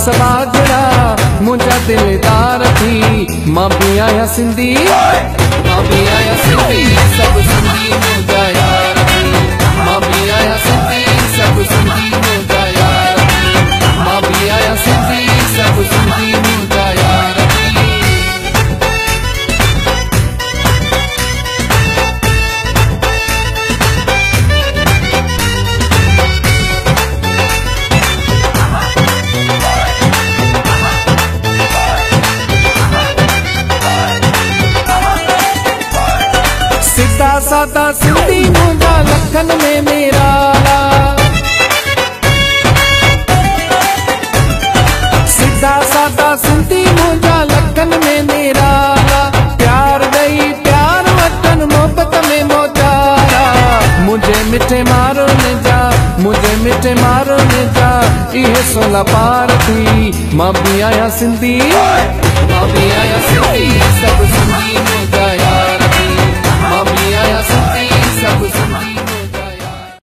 सवाजड़ा मुझा दिलदार थी। मां भी आया सिंधी, मां भी आया सिंधी, सब सिंधी मुझा यार थी। मां भी आया सिंधी, सब सिंधी मुझा यार थी। मां भी आया सिंधी, सब सिंधी मुझा यार थी। सीधा सादा सिंधी मुझा लखन में मेरा, सीधा सादा सिंधी मुझा लखन में मेरा। प्यार गई प्यार वतन मोहब्बत में मोचारा। मुझे मिठे मारो न जा, मुझे मिठे मारो न जा, इहे सोला पार थी। मां भी आया सिंधी, मां भी आया सिंधी, सब सिंधी मुझा यार थी। मां भी आया सिंधी, सब सिंधी।